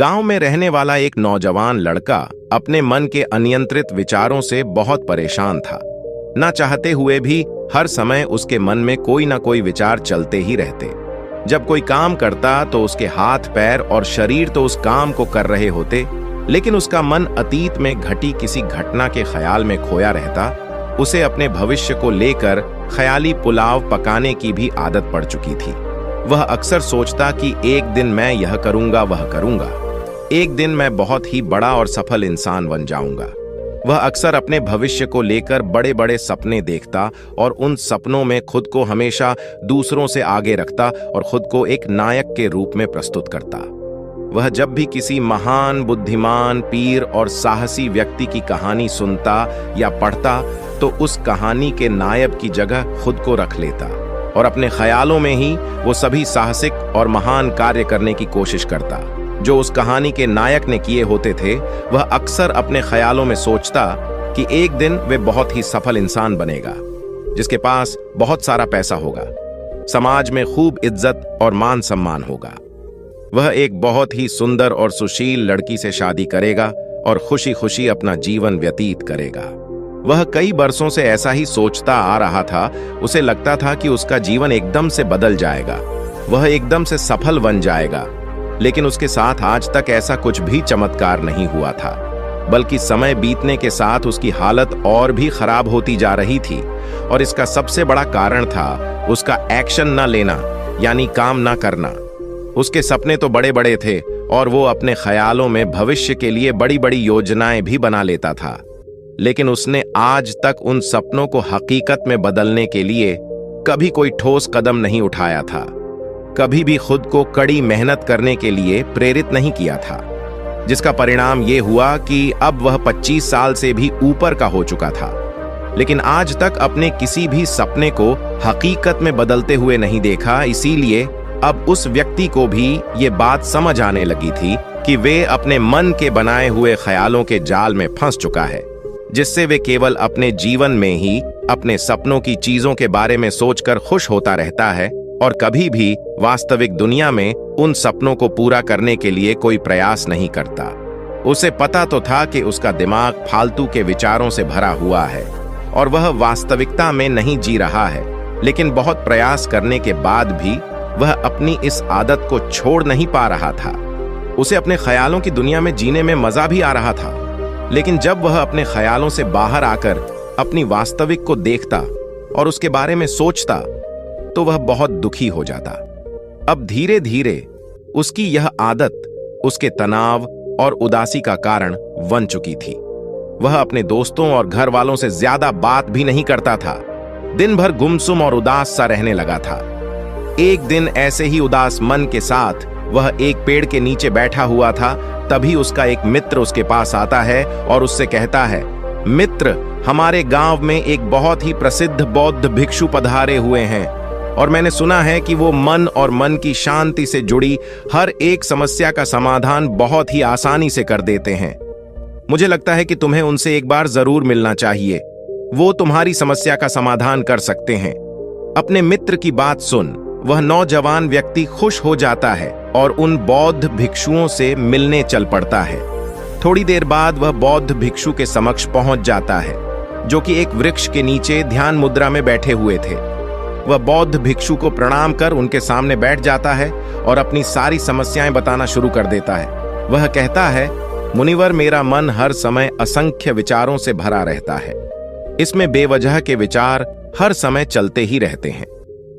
गांव में रहने वाला एक नौजवान लड़का अपने मन के अनियंत्रित विचारों से बहुत परेशान था। ना चाहते हुए भी हर समय उसके मन में कोई ना कोई विचार चलते ही रहते। जब कोई काम करता तो उसके हाथ पैर और शरीर तो उस काम को कर रहे होते, लेकिन उसका मन अतीत में घटी किसी घटना के ख्याल में खोया रहता। उसे अपने भविष्य को लेकर ख्याली पुलाव पकाने की भी आदत पड़ चुकी थी। वह अक्सर सोचता कि एक दिन मैं यह करूंगा, वह करूंगा, एक दिन मैं बहुत ही बड़ा और सफल इंसान बन जाऊंगा। वह अक्सर अपने भविष्य को लेकर बड़े बड़े सपने देखता और उन सपनों में खुद को हमेशा दूसरों से आगे रखता और खुद को एक नायक के रूप में प्रस्तुत करता। वह जब भी किसी महान, बुद्धिमान, पीर और साहसी व्यक्ति की कहानी सुनता या पढ़ता तो उस कहानी के नायक की जगह खुद को रख लेता और अपने ख्यालों में ही वो सभी साहसिक और महान कार्य करने की कोशिश करता जो उस कहानी के नायक ने किए होते थे। वह अक्सर अपने ख्यालों में सोचता कि एक दिन वे बहुत ही सफल इंसान बनेगा, जिसके पास बहुत सारा पैसा होगा, समाज में खूब इज्जत और मान सम्मान होगा। वह एक बहुत ही सुंदर और सुशील लड़की से शादी करेगा और खुशी खुशी अपना जीवन व्यतीत करेगा। वह कई बरसों से ऐसा ही सोचता आ रहा था। उसे लगता था कि उसका जीवन एकदम से बदल जाएगा, वह एकदम से सफल बन जाएगा, लेकिन उसके साथ आज तक ऐसा कुछ भी चमत्कार नहीं हुआ था, बल्कि समय बीतने के साथ उसकी हालत और भी खराब होती जा रही थी। और इसका सबसे बड़ा कारण था उसका एक्शन न लेना, यानी काम न करना। उसके सपने तो बड़े बड़े थे और वो अपने ख्यालों में भविष्य के लिए बड़ी बड़ी योजनाएं भी बना लेता था, लेकिन उसने आज तक उन सपनों को हकीकत में बदलने के लिए कभी कोई ठोस कदम नहीं उठाया था, कभी भी खुद को कड़ी मेहनत करने के लिए प्रेरित नहीं किया था, जिसका परिणाम ये हुआ कि अब वह 25 साल से भी ऊपर का हो चुका था, लेकिन आज तक अपने किसी भी सपने को हकीकत में बदलते हुए नहीं देखा। इसीलिए अब उस व्यक्ति को भी ये बात समझ आने लगी थी कि वे अपने मन के बनाए हुए ख्यालों के जाल में फंस चुका है, जिससे वे केवल अपने जीवन में ही अपने सपनों की चीजों के बारे में सोचकर खुश होता रहता है और कभी भी वास्तविक दुनिया में उन सपनों को पूरा करने के लिए कोई प्रयास नहीं करता। उसे पता तो था कि उसका दिमाग फालतू के विचारों से भरा हुआ है और वह वास्तविकता में नहीं जी रहा है, लेकिन बहुत प्रयास करने के बाद भी वह अपनी इस आदत को छोड़ नहीं पा रहा था। उसे अपने ख्यालों की दुनिया में जीने में मजा भी आ रहा था, लेकिन जब वह अपने ख्यालों से बाहर आकर अपनी वास्तविक को देखता और उसके बारे में सोचता तो वह बहुत दुखी हो जाता। अब धीरे धीरे उसकी यह आदत उसके तनाव और उदासी का कारण बन चुकी थी। वह अपने दोस्तों और घर वालों से ज्यादा बात भी नहीं करता था, दिन भर गुमसुम और उदास सा रहने लगा था। एक दिन ऐसे ही उदास मन के साथ वह एक पेड़ के नीचे बैठा हुआ था, तभी उसका एक मित्र उसके पास आता है और उससे कहता है, मित्र, हमारे गांव में एक बहुत ही प्रसिद्ध बौद्ध भिक्षु पधारे हुए हैं और मैंने सुना है कि वो मन और मन की शांति से जुड़ी हर एक समस्या का समाधान बहुत ही आसानी से कर देते हैं। मुझे लगता है कि तुम्हें उनसे एक बार जरूर मिलना चाहिए, वो तुम्हारी समस्या का समाधान कर सकते हैं। अपने मित्र की बात सुन वह नौजवान व्यक्ति खुश हो जाता है और उन बौद्ध भिक्षुओं से मिलने चल पड़ता है। थोड़ी देर बाद वह बौद्ध भिक्षु के समक्ष पहुंच जाता है, जो कि एक वृक्ष के नीचे ध्यान मुद्रा में बैठे हुए थे। वह बौद्ध भिक्षु को प्रणाम कर उनके सामने बैठ जाता है और अपनी सारी समस्याएं बताना शुरू कर देता है। वह कहता है, मुनिवर, मेरा मन हर समय असंख्य विचारों से भरा रहता है। इसमें बेवजह के विचार हर समय चलते ही रहते हैं।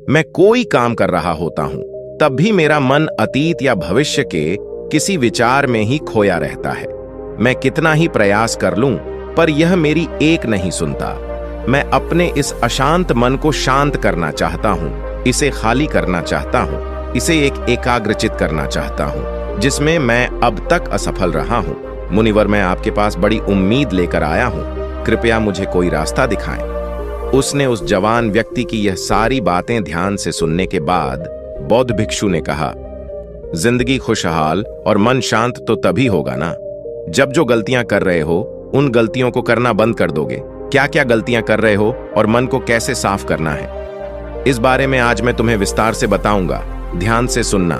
मैं कोई काम कर रहा होता हूं तब भी मेरा मन अतीत या भविष्य के किसी विचार में ही खोया रहता है। मैं कितना ही प्रयास कर लूं पर यह मेरी एक नहीं सुनता। मैं अपने इस अशांत मन को शांत करना चाहता हूं, इसे खाली करना चाहता हूं, इसे एक एकाग्रचित करना चाहता हूं, जिसमें मैं अब तक असफल रहा हूं। मुनिवर, मैं आपके पास बड़ी उम्मीद लेकर आया हूं, कृपया मुझे कोई रास्ता दिखाएं। उसने उस जवान व्यक्ति की यह सारी बातें ध्यान से सुनने के बाद बौद्ध भिक्षु ने कहा, जिंदगी खुशहाल और मन शांत तो तभी होगा ना जब जो गलतियां कर रहे हो उन गलतियों को करना बंद कर दोगे। क्या क्या गलतियां कर रहे हो और मन को कैसे साफ करना है, इस बारे में आज मैं तुम्हें विस्तार से बताऊंगा। ध्यान से सुनना।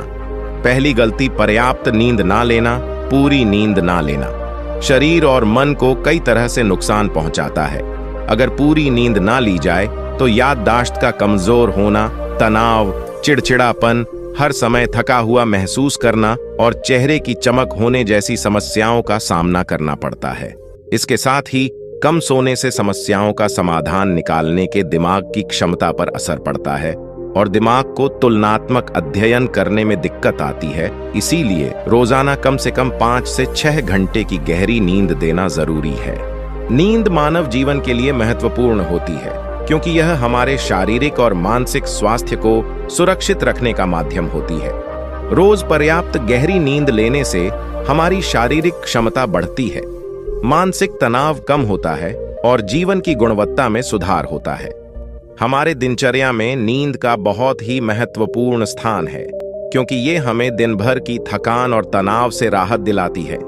पहली गलती, पर्याप्त नींद ना लेना। पूरी नींद ना लेना शरीर और मन को कई तरह से नुकसान पहुंचाता है। अगर पूरी नींद ना ली जाए तो याददाश्त का कमजोर होना, तनाव, चिड़चिड़ापन, हर समय थका हुआ महसूस करना और चेहरे की चमक होने जैसी समस्याओं का सामना करना पड़ता है। इसके साथ ही कम सोने से समस्याओं का समाधान निकालने के दिमाग की क्षमता पर असर पड़ता है और दिमाग को तुलनात्मक अध्ययन करने में दिक्कत आती है। इसीलिए रोजाना कम से कम 5 से 6 घंटे की गहरी नींद देना जरूरी है। नींद मानव जीवन के लिए महत्वपूर्ण होती है क्योंकि यह हमारे शारीरिक और मानसिक स्वास्थ्य को सुरक्षित रखने का माध्यम होती है। रोज पर्याप्त गहरी नींद लेने से हमारी शारीरिक क्षमता बढ़ती है, मानसिक तनाव कम होता है और जीवन की गुणवत्ता में सुधार होता है। हमारे दिनचर्या में नींद का बहुत ही महत्वपूर्ण स्थान है क्योंकि ये हमें दिन भर की थकान और तनाव से राहत दिलाती है।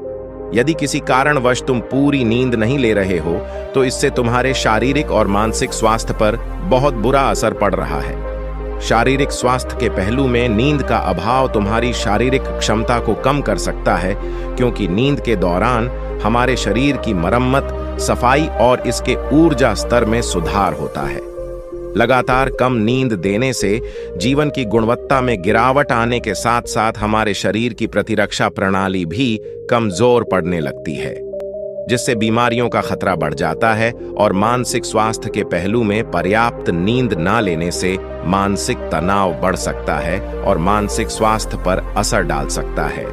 यदि किसी कारणवश तुम पूरी नींद नहीं ले रहे हो तो इससे तुम्हारे शारीरिक और मानसिक स्वास्थ्य पर बहुत बुरा असर पड़ रहा है। शारीरिक स्वास्थ्य के पहलू में नींद का अभाव तुम्हारी शारीरिक क्षमता को कम कर सकता है क्योंकि नींद के दौरान हमारे शरीर की मरम्मत, सफाई और इसके ऊर्जा स्तर में सुधार होता है। लगातार कम नींद देने से जीवन की गुणवत्ता में गिरावट आने के साथ साथ हमारे शरीर की प्रतिरक्षा प्रणाली भी कमजोर पड़ने लगती है, जिससे बीमारियों का खतरा बढ़ जाता है और मानसिक स्वास्थ्य के पहलू में पर्याप्त नींद ना लेने से मानसिक तनाव बढ़ सकता है और मानसिक स्वास्थ्य पर असर डाल सकता है।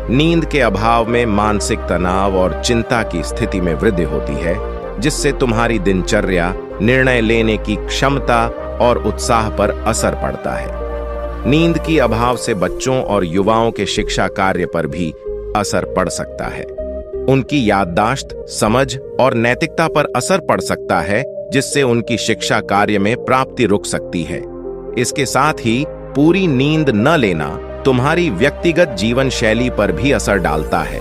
नींद के अभाव में मानसिक तनाव और चिंता की स्थिति में वृद्धि होती है, जिससे तुम्हारी दिनचर्या, निर्णय लेने की क्षमता और उत्साह पर असर पड़ता है। नींद की अभाव से बच्चों और युवाओं के शिक्षा कार्य पर भी असर पड़ सकता है। उनकी याददाश्त, समझ और नैतिकता पर असर पड़ सकता है, जिससे उनकी शिक्षा कार्य में प्राप्ति रुक सकती है। इसके साथ ही पूरी नींद न लेना तुम्हारी व्यक्तिगत जीवन शैली पर भी असर डालता है।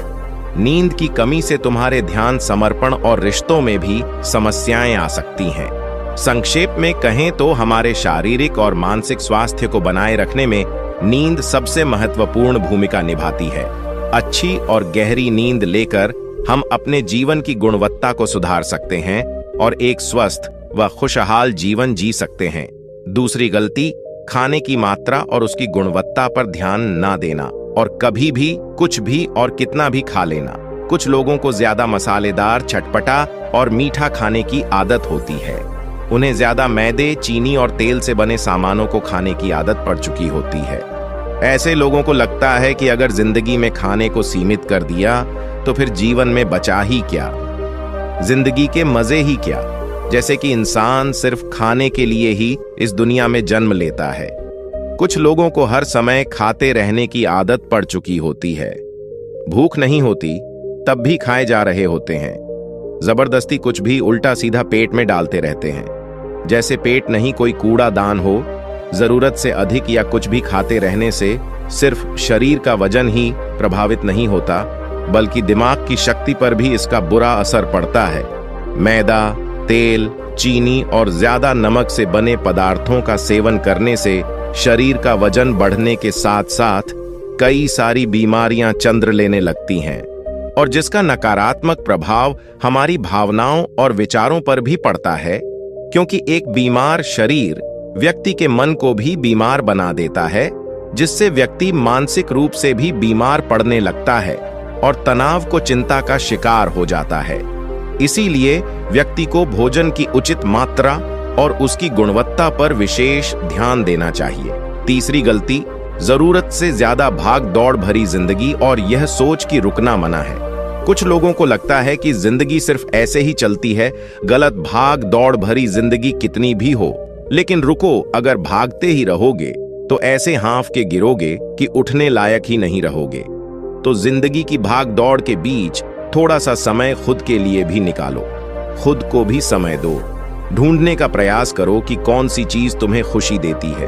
नींद की कमी से तुम्हारे ध्यान, समर्पण और रिश्तों में भी समस्याएं आ सकती हैं। संक्षेप में कहें तो हमारे शारीरिक और मानसिक स्वास्थ्य को बनाए रखने में नींद सबसे महत्वपूर्ण भूमिका निभाती है। अच्छी और गहरी नींद लेकर हम अपने जीवन की गुणवत्ता को सुधार सकते हैं और एक स्वस्थ व खुशहाल जीवन जी सकते हैं। दूसरी गलती, खाने की मात्रा और उसकी गुणवत्ता पर ध्यान ना देना और कभी भी कुछ भी और कितना भी खा लेना। कुछ लोगों को ज्यादा मसालेदार, चटपटा और मीठा खाने की आदत होती है। उन्हें ज्यादा मैदे, चीनी और तेल से बने सामानों को खाने की आदत पड़ चुकी होती है। ऐसे लोगों को लगता है कि अगर जिंदगी में खाने को सीमित कर दिया तो फिर जीवन में बचा ही क्या, जिंदगी के मजे ही क्या, जैसे कि इंसान सिर्फ खाने के लिए ही इस दुनिया में जन्म लेता है। कुछ लोगों को हर समय खाते रहने की आदत पड़ चुकी होती है। भूख नहीं होती तब भी खाए जा रहे होते हैं। जबरदस्ती कुछ भी उल्टा सीधा पेट में डालते रहते हैं, जैसे पेट नहीं कोई कूड़ा दान हो। जरूरत से अधिक या कुछ भी खाते रहने से सिर्फ शरीर का वजन ही प्रभावित नहीं होता, बल्कि दिमाग की शक्ति पर भी इसका बुरा असर पड़ता है। मैदा, तेल, चीनी और ज्यादा नमक से बने पदार्थों का सेवन करने से शरीर का वजन बढ़ने के साथ साथ कई सारी बीमारियां चंद्र लेने लगती हैं और जिसका नकारात्मक प्रभाव हमारी भावनाओं और विचारों पर भी पड़ता है, क्योंकि एक बीमार शरीर व्यक्ति के मन को भी बीमार बना देता है, जिससे व्यक्ति मानसिक रूप से भी बीमार पड़ने लगता है और तनाव को चिंता का शिकार हो जाता है। इसीलिए व्यक्ति को भोजन की उचित मात्रा और उसकी गुणवत्ता पर विशेष ध्यान देना चाहिए। तीसरी गलती, जरूरत से ज्यादा भाग दौड़ भरी जिंदगी और यह सोच कि रुकना मना है। कुछ लोगों को लगता है कि जिंदगी सिर्फ ऐसे ही चलती है। गलत, भाग दौड़ भरी जिंदगी कितनी भी हो, लेकिन रुको, अगर भागते ही रहोगे तो ऐसे हाँफ के गिरोगे कि उठने लायक ही नहीं रहोगे। तो जिंदगी की भाग दौड़ के बीच थोड़ा सा समय खुद के लिए भी निकालो। खुद को भी समय दो। ढूंढने का प्रयास करो कि कौन सी चीज तुम्हें खुशी देती है,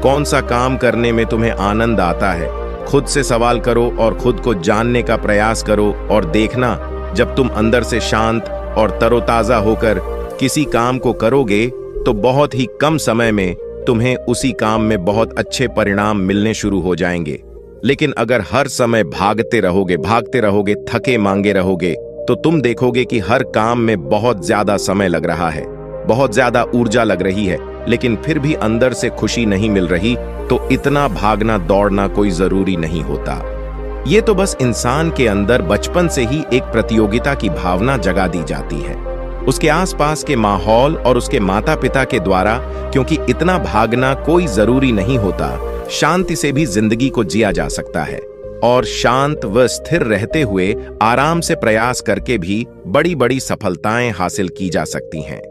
कौन सा काम करने में तुम्हें आनंद आता है। खुद से सवाल करो और खुद को जानने का प्रयास करो और देखना, जब तुम अंदर से शांत और तरोताजा होकर किसी काम को करोगे तो बहुत ही कम समय में तुम्हें उसी काम में बहुत अच्छे परिणाम मिलने शुरू हो जाएंगे। लेकिन अगर हर समय भागते रहोगे, थके मांगे रहोगे, तो तुम देखोगे कि हर काम में बहुत ज्यादा समय लग रहा है, बहुत ज्यादा ऊर्जा लग रही है, लेकिन फिर भी अंदर से खुशी नहीं मिल रही। तो इतना भागना दौड़ना कोई जरूरी नहीं होता। ये तो बस इंसान के अंदर बचपन से ही एक प्रतियोगिता की भावना जगा दी जाती है, उसके आसपास के माहौल और उसके माता पिता के द्वारा। क्योंकि इतना भागना कोई जरूरी नहीं होता, शांति से भी जिंदगी को जिया जा सकता है, और शांत व स्थिर रहते हुए आराम से प्रयास करके भी बड़ी बड़ी सफलताएं हासिल की जा सकती हैं।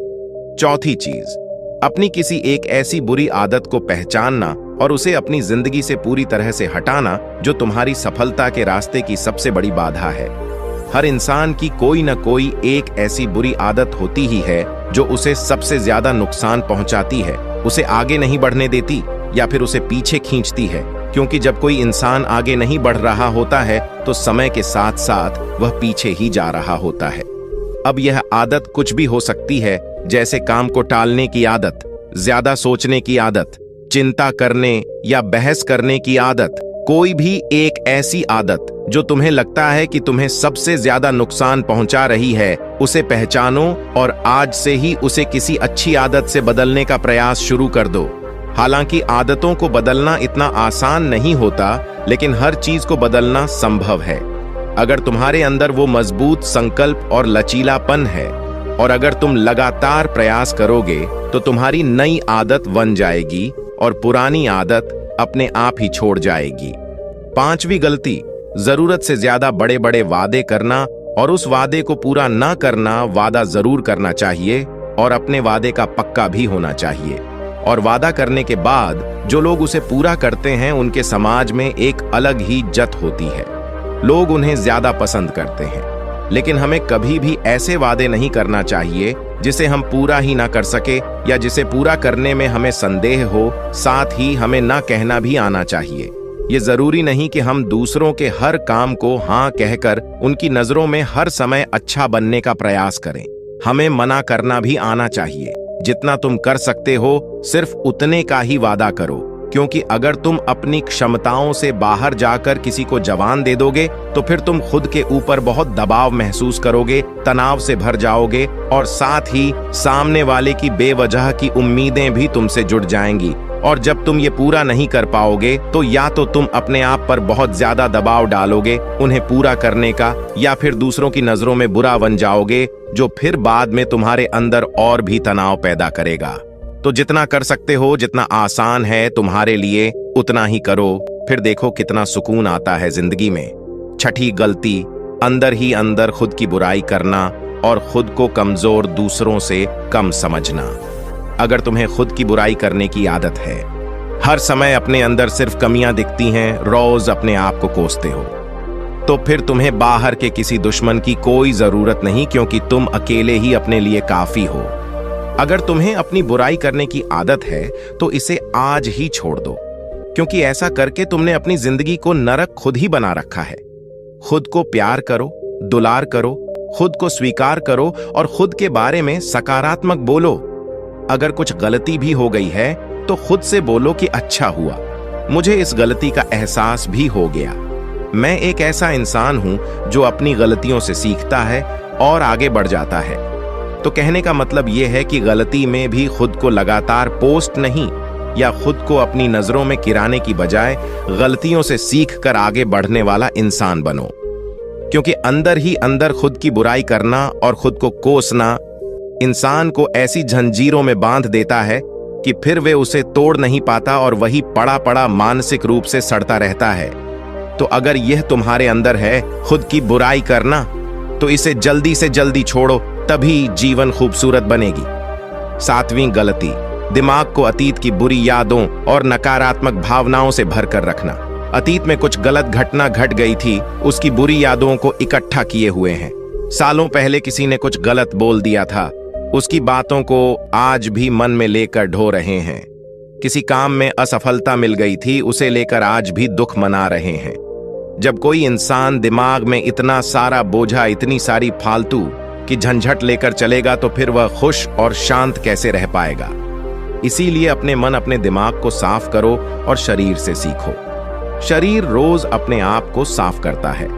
चौथी चीज, अपनी किसी एक ऐसी बुरी आदत को पहचानना और उसे अपनी जिंदगी से पूरी तरह से हटाना जो तुम्हारी सफलता के रास्ते की सबसे बड़ी बाधा है। हर इंसान की कोई न कोई एक ऐसी बुरी आदत होती ही है जो उसे सबसे ज्यादा नुकसान पहुंचाती है, उसे आगे नहीं बढ़ने देती या फिर उसे पीछे खींचती है। क्योंकि जब कोई इंसान आगे नहीं बढ़ रहा होता है तो समय के साथ साथ वह पीछे ही जा रहा होता है। अब यह आदत कुछ भी हो सकती है, जैसे काम को टालने की आदत, ज्यादा सोचने की आदत, चिंता करने या बहस करने की आदत, कोई भी एक ऐसी आदत जो तुम्हें लगता है कि तुम्हें सबसे ज्यादा नुकसान पहुंचा रही है, उसे पहचानो और आज से ही उसे किसी अच्छी आदत से बदलने का प्रयास शुरू कर दो। हालांकि आदतों को बदलना इतना आसान नहीं होता, लेकिन हर चीज को बदलना संभव है अगर तुम्हारे अंदर वो मजबूत संकल्प और लचीलापन है, और अगर तुम लगातार प्रयास करोगे तो तुम्हारी नई आदत बन जाएगी और पुरानी आदत अपने आप ही छोड़ जाएगी। पांचवी गलती, जरूरत से ज्यादा बड़े बड़े वादे करना और उस वादे को पूरा ना करना। वादा जरूर करना चाहिए और अपने वादे का पक्का भी होना चाहिए, और वादा करने के बाद जो लोग उसे पूरा करते हैं उनके समाज में एक अलग ही इज्जत होती है, लोग उन्हें ज्यादा पसंद करते हैं। लेकिन हमें कभी भी ऐसे वादे नहीं करना चाहिए जिसे हम पूरा ही ना कर सके या जिसे पूरा करने में हमें संदेह हो। साथ ही हमें ना कहना भी आना चाहिए। ये जरूरी नहीं कि हम दूसरों के हर काम को हाँ कहकर उनकी नजरों में हर समय अच्छा बनने का प्रयास करें। हमें मना करना भी आना चाहिए। जितना तुम कर सकते हो सिर्फ उतने का ही वादा करो, क्योंकि अगर तुम अपनी क्षमताओं से बाहर जाकर किसी को जवान दे दोगे तो फिर तुम खुद के ऊपर बहुत दबाव महसूस करोगे, तनाव से भर जाओगे, और साथ ही सामने वाले की बेवजह की उम्मीदें भी तुमसे जुड़ जाएंगी। और जब तुम ये पूरा नहीं कर पाओगे तो या तो तुम अपने आप पर बहुत ज्यादा दबाव डालोगे उन्हें पूरा करने का, या फिर दूसरों की नजरों में बुरा बन जाओगे, जो फिर बाद में तुम्हारे अंदर और भी तनाव पैदा करेगा। तो जितना कर सकते हो, जितना आसान है तुम्हारे लिए, उतना ही करो। फिर देखो कितना सुकून आता है जिंदगी में। छठी गलती, अंदर ही अंदर खुद की बुराई करना और खुद को कमजोर दूसरों से कम समझना। अगर तुम्हें खुद की बुराई करने की आदत है, हर समय अपने अंदर सिर्फ कमियां दिखती हैं, रोज अपने आप को कोसते हो, तो फिर तुम्हें बाहर के किसी दुश्मन की कोई जरूरत नहीं, क्योंकि तुम अकेले ही अपने लिए काफी हो। अगर तुम्हें अपनी बुराई करने की आदत है तो इसे आज ही छोड़ दो, क्योंकि ऐसा करके तुमने अपनी जिंदगी को नरक खुद ही बना रखा है। खुद को प्यार करो, दुलार करो, खुद को स्वीकार करो और खुद के बारे में सकारात्मक बोलो। अगर कुछ गलती भी हो गई है तो खुद से बोलो कि अच्छा हुआ, मुझे इस गलती का एहसास भी हो गया। मैं एक ऐसा इंसान हूं जो अपनी गलतियों से सीखता है और आगे बढ़ जाता है। तो कहने का मतलब यह है कि गलती में भी खुद को लगातार पोस्ट नहीं या खुद को अपनी नजरों में गिराने की बजाय गलतियों से सीख कर आगे बढ़ने वाला इंसान बनो। क्योंकि अंदर ही अंदर खुद की बुराई करना और खुद को कोसना इंसान को ऐसी जंजीरों में बांध देता है कि फिर वे उसे तोड़ नहीं पाता और वही पड़ा पड़ा मानसिक रूप से सड़ता रहता है। तो अगर यह तुम्हारे अंदर है, खुद की बुराई करना, तो इसे जल्दी से जल्दी छोड़ो, तभी जीवन खूबसूरत बनेगी। सातवीं गलती, दिमाग को अतीत की बुरी यादों और नकारात्मक भावनाओं से भरकर रखना। अतीत में कुछ गलत घटना घट गई थी, उसकी बुरी यादों को इकट्ठा किए हुए हैं। सालों पहले किसी ने कुछ गलत बोल दिया था, उसकी बातों को आज भी मन में लेकर ढो रहे हैं। किसी काम में असफलता मिल गई थी, उसे लेकर आज भी दुख मना रहे हैं। जब कोई इंसान दिमाग में इतना सारा बोझा, इतनी सारी फालतू की झंझट लेकर चलेगा तो फिर वह खुश और शांत कैसे रह पाएगा। इसीलिए अपने मन, अपने दिमाग को साफ करो और शरीर से सीखो। शरीर रोज अपने आप को साफ करता है।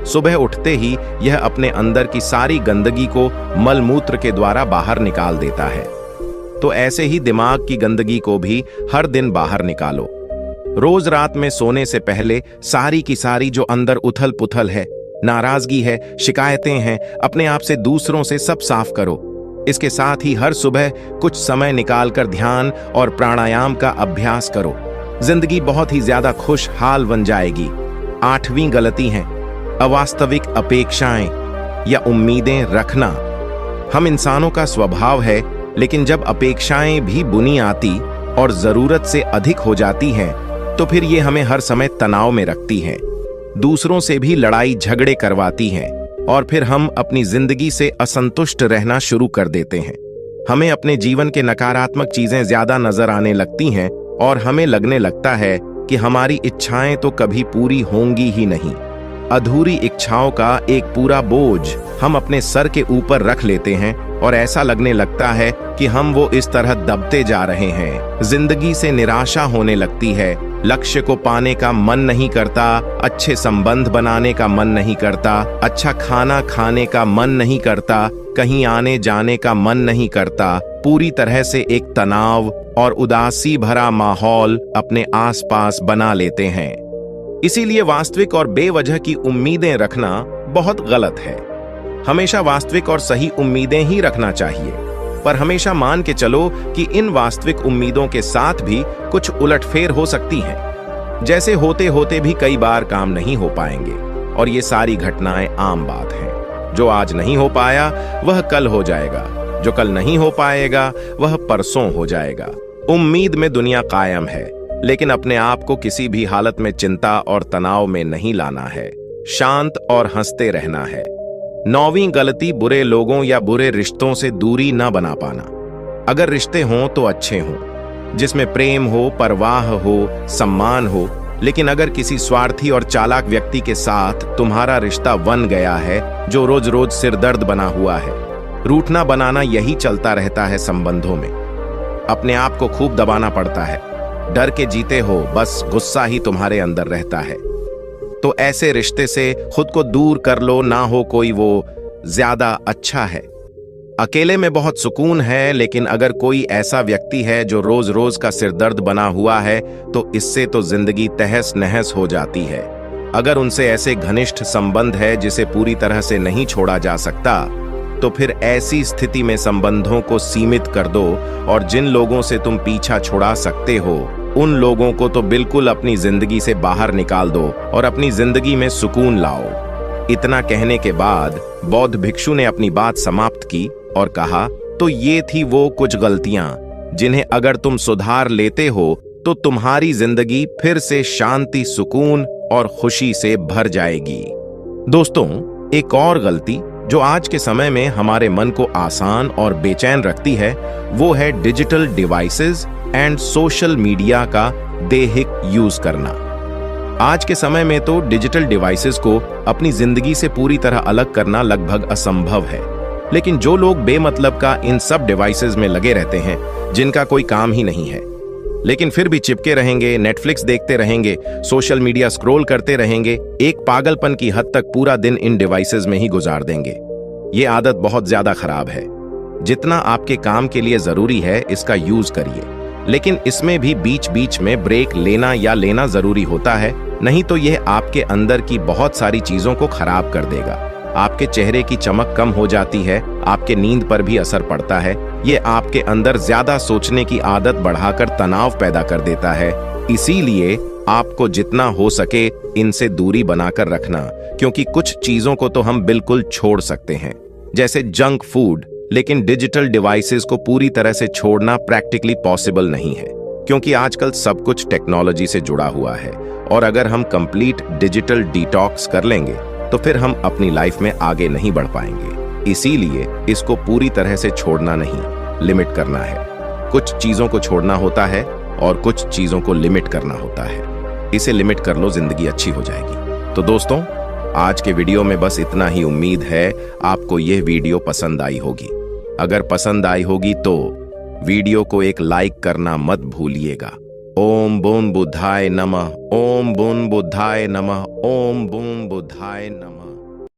सुबह उठते ही यह अपने अंदर की सारी गंदगी को मलमूत्र के द्वारा बाहर निकाल देता है। तो ऐसे ही दिमाग की गंदगी को भी हर दिन बाहर निकालो। रोज रात में सोने से पहले सारी की सारी जो अंदर उथल पुथल है, नाराजगी है, शिकायतें हैं, अपने आप से, दूसरों से, सब साफ करो। इसके साथ ही हर सुबह कुछ समय निकालकर ध्यान और प्राणायाम का अभ्यास करो। जिंदगी बहुत ही ज्यादा खुशहाल बन जाएगी। 8वीं गलती है अवास्तविक अपेक्षाएं या उम्मीदें रखना। हम इंसानों का स्वभाव है, लेकिन जब अपेक्षाएं भी बुनी आती और जरूरत से अधिक हो जाती हैं, तो फिर ये हमें हर समय तनाव में रखती हैं, दूसरों से भी लड़ाई झगड़े करवाती हैं और फिर हम अपनी जिंदगी से असंतुष्ट रहना शुरू कर देते हैं। हमें अपने जीवन के नकारात्मक चीजें ज्यादा नजर आने लगती हैं और हमें लगने लगता है कि हमारी इच्छाएं तो कभी पूरी होंगी ही नहीं। अधूरी इच्छाओं का एक पूरा बोझ हम अपने सर के ऊपर रख लेते हैं और ऐसा लगने लगता है कि हम वो इस तरह दबते जा रहे हैं। जिंदगी से निराशा होने लगती है, लक्ष्य को पाने का मन नहीं करता, अच्छे संबंध बनाने का मन नहीं करता, अच्छा खाना खाने का मन नहीं करता, कहीं आने जाने का मन नहीं करता। पूरी तरह से एक तनाव और उदासी भरा माहौल अपने आसपास बना लेते हैं। इसीलिए वास्तविक और बेवजह की उम्मीदें रखना बहुत गलत है। हमेशा वास्तविक और सही उम्मीदें ही रखना चाहिए, पर हमेशा मान के चलो कि इन वास्तविक उम्मीदों के साथ भी कुछ उलटफेर हो सकती हैं। जैसे होते होते भी कई बार काम नहीं हो पाएंगे और ये सारी घटनाएं आम बात हैं। जो आज नहीं हो पाया वह कल हो जाएगा, जो कल नहीं हो पाएगा वह परसों हो जाएगा। उम्मीद में दुनिया कायम है, लेकिन अपने आप को किसी भी हालत में चिंता और तनाव में नहीं लाना है। शांत और हंसते रहना है। 9वीं गलती बुरे लोगों या बुरे रिश्तों से दूरी न बना पाना। अगर रिश्ते हों तो अच्छे हों, जिसमें प्रेम हो, परवाह हो, सम्मान हो, लेकिन अगर किसी स्वार्थी और चालाक व्यक्ति के साथ तुम्हारा रिश्ता बन गया है जो रोज रोज सिरदर्द बना हुआ है, रूठना बनाना यही चलता रहता है संबंधों में। अपने आप को खूब दबाना पड़ता है, डर के जीते हो, बस गुस्सा ही तुम्हारे अंदर रहता है। तो ऐसे रिश्ते से खुद को दूर कर लो, ना हो कोई वो ज्यादा अच्छा है। अकेले में बहुत सुकून है, लेकिन अगर कोई ऐसा व्यक्ति है जो रोज रोज का सिरदर्द बना हुआ है तो इससे तो जिंदगी तहस नहस हो जाती है। अगर उनसे ऐसे घनिष्ठ संबंध है जिसे पूरी तरह से नहीं छोड़ा जा सकता, तो फिर ऐसी स्थिति में संबंधों को सीमित कर दो और जिन लोगों से तुम पीछा छुड़ा सकते हो उन लोगों को तो बिल्कुल अपनी जिंदगी से बाहर निकाल दो और अपनी जिंदगी में सुकून लाओ। इतना कहने के बाद बौद्ध भिक्षु ने अपनी बात समाप्त की और कहा, तो ये थी वो कुछ गलतियां जिन्हें अगर तुम सुधार लेते हो तो तुम्हारी जिंदगी फिर से शांति, सुकून और खुशी से भर जाएगी। दोस्तों, एक और गलती जो आज के समय में हमारे मन को आसान और बेचैन रखती है वो है digital devices and social media का दैहिक यूज करना। आज के समय में तो डिजिटल डिवाइसेस को अपनी जिंदगी से पूरी तरह अलग करना लगभग असंभव है, लेकिन जो लोग बेमतलब का इन सब डिवाइसेस में लगे रहते हैं जिनका कोई काम ही नहीं है, लेकिन फिर भी चिपके रहेंगे, नेटफ्लिक्स देखते रहेंगे, सोशल मीडिया स्क्रॉल करते रहेंगे, एक पागलपन की हद तक पूरा दिन इन डिवाइसेस में ही गुजार देंगे। ये आदत बहुत ज्यादा खराब है। जितना आपके काम के लिए जरूरी है इसका यूज करिए, लेकिन इसमें भी बीच बीच में ब्रेक लेना या लेना जरूरी होता है, नहीं तो यह आपके अंदर की बहुत सारी चीजों को खराब कर देगा। आपके चेहरे की चमक कम हो जाती है, आपके नींद पर भी असर पड़ता है, ये आपके अंदर ज्यादा सोचने की आदत बढ़ाकर तनाव पैदा कर देता है। इसीलिए आपको जितना हो सके इनसे दूरी बनाकर रखना, क्योंकि कुछ चीजों को तो हम बिल्कुल छोड़ सकते हैं, जैसे जंक फूड, लेकिन डिजिटल डिवाइसेस को पूरी तरह से छोड़ना प्रैक्टिकली पॉसिबल नहीं है, क्योंकि आजकल सब कुछ टेक्नोलॉजी से जुड़ा हुआ है और अगर हम कंप्लीट डिजिटल डिटॉक्स कर लेंगे तो फिर हम अपनी लाइफ में आगे नहीं बढ़ पाएंगे। इसीलिए इसको पूरी तरह से छोड़ना नहीं, लिमिट करना है। कुछ चीजों को छोड़ना होता है और कुछ चीजों को लिमिट करना होता है। इसे लिमिट कर लो, जिंदगी अच्छी हो जाएगी। तो दोस्तों, आज के वीडियो में बस इतना ही। उम्मीद है आपको यह वीडियो पसंद आई होगी। अगर पसंद आई होगी तो वीडियो को एक लाइक करना मत भूलिएगा। ओम बून बुद्धाय नमः, ओम बून बुद्धाय नमः, ओम बून बुद्धाय नमः।